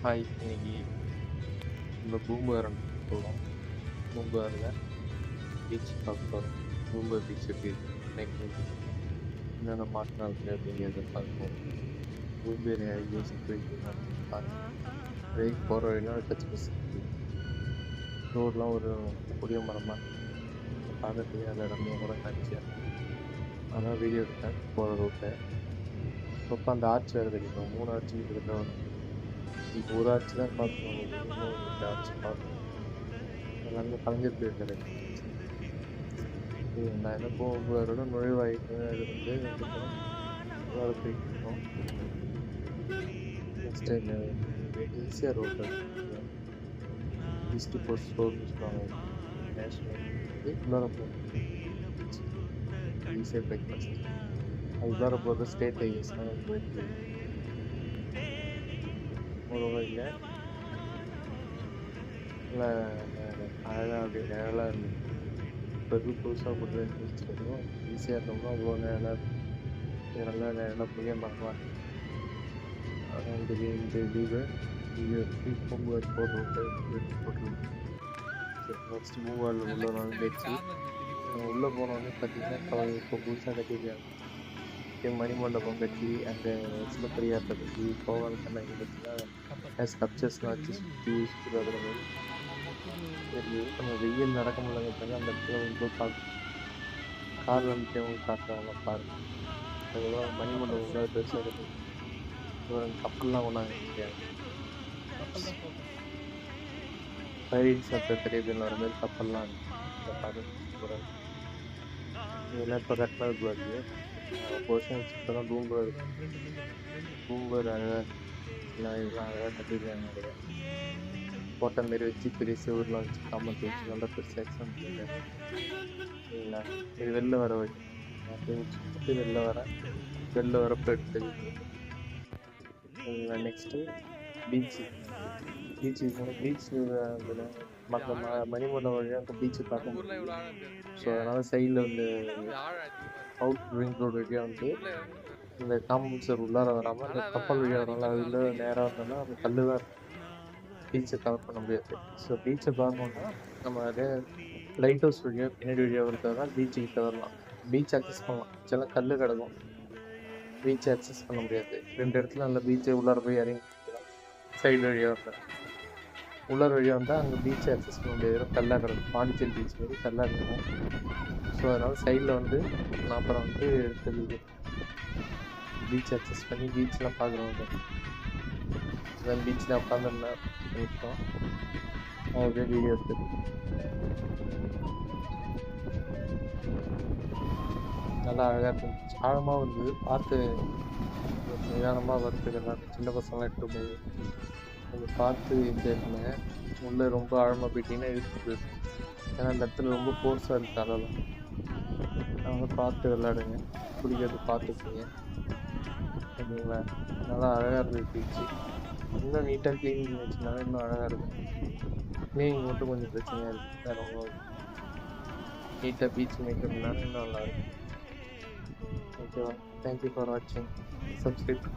Hi, இன்னைக்கு நம்ம பூம்புகார் போகிறோம். பூம்புகாரில் பீச் பார்க்க போகிறோம். பூம்புகார் பீச் எப்படி இருக்கு, நைட் என்னென்ன மாற்றம் இருக்குது அப்படிங்கிறத பார்ப்போம். பூம்புகார் ஐடியாஸ் போயிட்டு பார்ப்போம். வழிக்கு போகிற வழியெல்லாம் பச்சை பசங்க ரோடெலாம் ஒரு புளிய மரமாக பார்க்கறதுக்கு அந்த இடமே கூட காட்சியாக இருக்குது. அதான் வீடியோ எடுத்தேன் போகிற ரோட்டை. அப்போ அந்த ஆர்ச் வேறு கிடைக்கும், 3 ஆர்ச்சு கிட்ட வரும். இப்போ ஒரு ஆர்ச்சு தான் பார்க்கணும், இன்னும் 2 ஆர்ச்சு பார்க்கணும். எல்லாமே கலைஞர் போயிருக்காரு. நான் என்ன பூம்புகாரோட நுழைவாயிட்டு அது வந்து போயிட்டு இருக்கோம். நெக்ஸ்ட் ஈஸியாக ரோடு ஈஸ்ட் போஸ்ட் ரோடுன்னு சொல்லுவாங்க. நேஷ்னல் உள்ளார போகும் ஈஸியாக பிரேக்ஃபாஸ்ட். அது உள்ளார போகிறது ஸ்டேட் ஹைவேஸ்லாம் போயிட்டு ஒரு வழியில் நல்லா அழகாக அப்படி நிழலாக இருந்தது. இப்போ எதுவும் புதுசாக போட்டு வச்சுருக்கோம். ஈஸியாக இருந்தோம்னா அவ்வளோ நல்லா நிழலாக புளிய மரமாக இந்த லீவு பூம்புகார் போட்டு போட்டுருக்கோம். நெக்ஸ்ட் பூம்புகாரில் உள்ள நுழைஞ்சிச்சு. உள்ளே போனோடனே பார்த்தீங்கன்னா இப்போ புதுசாக கட்டியிருக்காங்க. மணிமண்டபம் கட்டி அந்த சிலப்பதிகாரத்தை பற்றி கோவால் கண்ணாடி பற்றினா ஸ்கப்சர்ஸ்லாம் வச்சு சுற்றி பார்க்குற மாதிரி தெரியுது. நம்ம வெயில் நடக்க முடியலங்கிறதுனால அந்த இடத்துல வந்து பார்க்கணும். காரில் வந்துட்டு காட்டுறாங்க பாருங்க. அதுக்கப்புறம் மணிமண்டபம் தான் பெருசாக இருக்குது. கப்பல்லாம் கொண்டாங்க பைரேட்ஸ் அப்போ பெரிய பேர் வர மாதிரி கப்பல்லாம் பார்க்க. இதெல்லாம் இப்போ கட்டினது பார்த்து போர்ஷன் சுத்தமாக பூம்புகார் அழகாக இதெல்லாம் அழகாக கட்டியிருக்காங்க. நிறையா போட்ட மாரி வச்சு பெரிய ஊரில் வச்சு காமத்து வச்சு நல்லா பெருசாக எக்ஸாம் பண்ணியிருக்காங்க. சரிங்களா, இது வெளில வர வழி சுற்றி வெளில வரப்போ எடுத்து. நெக்ஸ்ட்டு பீச்சு மற்ற மணிமண்டபம் வழியாக அந்த பீச்சு பார்க்க முடியும். ஸோ அதனால் சைடில் வந்து அவுட் ரிங் ரோடு வழியாக வந்து இந்த காம்பவுண்ட் உள்ளார வராமல் அந்த கப்பல் வழியாக வரனால அதில் நேராக வந்தோம்னா அந்த கல் தான் இருக்கும். பீச்சை கவர் பண்ண முடியாது. ஸோ பீச்சை பார்க்கணுன்னா நம்ம அதே லைட் ஹவுஸ் வழியாக பின்னாடி வழியாக வரதுனா பீச்சுக்கிட்ட வரலாம். பீச் அக்சஸ் பண்ணலாம். சில கல் கிடக்கும், பீச்சை அக்சஸ் பண்ண முடியாது. 2 இடத்துல நல்லா பீச்சை உள்ளார போய் இறங்கி சைடு வழியாக வரல. உள்ளார வழியாக வந்தால் அங்கே பீச்சை அக்சஸ் பண்ண முடியாது, கல்லாக கிடக்கும். பாண்டிச்சேரி பீச் மாதிரி கல்லாக இருக்கும். ஸோ அதனால் சைடில் வந்து நான் அப்புறம் வந்து எடுத்தது பீச் அக்சஸ் பண்ணி பீச்செலாம் பார்க்குறவங்க அதான் பீச்சில் உட்காந்துருந்தா நிமிஷம் அப்படியே வீடியோ எடுத்தது. நல்லா அழகாக இருந்துச்சு. ஆழமாக வந்து பார்த்து நிதானமாக வரத்துக்கெல்லாம் சின்ன பசங்களாம் எடுத்து போய் கொஞ்சம் பார்த்து என்ஜாய் பண்ணுங்க. உள்ளே ரொம்ப ஆழமாக போயிட்டீங்கன்னா இருக்குது. ஏன்னா அந்த இடத்துல ரொம்ப ஃபோர்ஸாக இருக்குது அதெல்லாம். அதனால் பார்த்து விளையாடுங்க, பிடிக்கிறது பார்த்துக்குங்க. ஓகேங்களா, நல்லா அழகாக இருந்தது பீச்சு. இன்னும் நீட்டாக க்ளீன் பண்ணி வச்சுருந்தாலும் இன்னும் அழகாக இருக்கும். க்ளீனிங் மட்டும் கொஞ்சம் பிரச்சனையாக இருக்குது. வேறு ஒன்றும் நீட்டாக பீச் மேக்கப் பண்ணாலும் இன்னும் நல்லாயிருக்கும். ஓகேவா, தேங்க்யூ ஃபார் வாட்சிங். சப்ஸ்கிரைப்.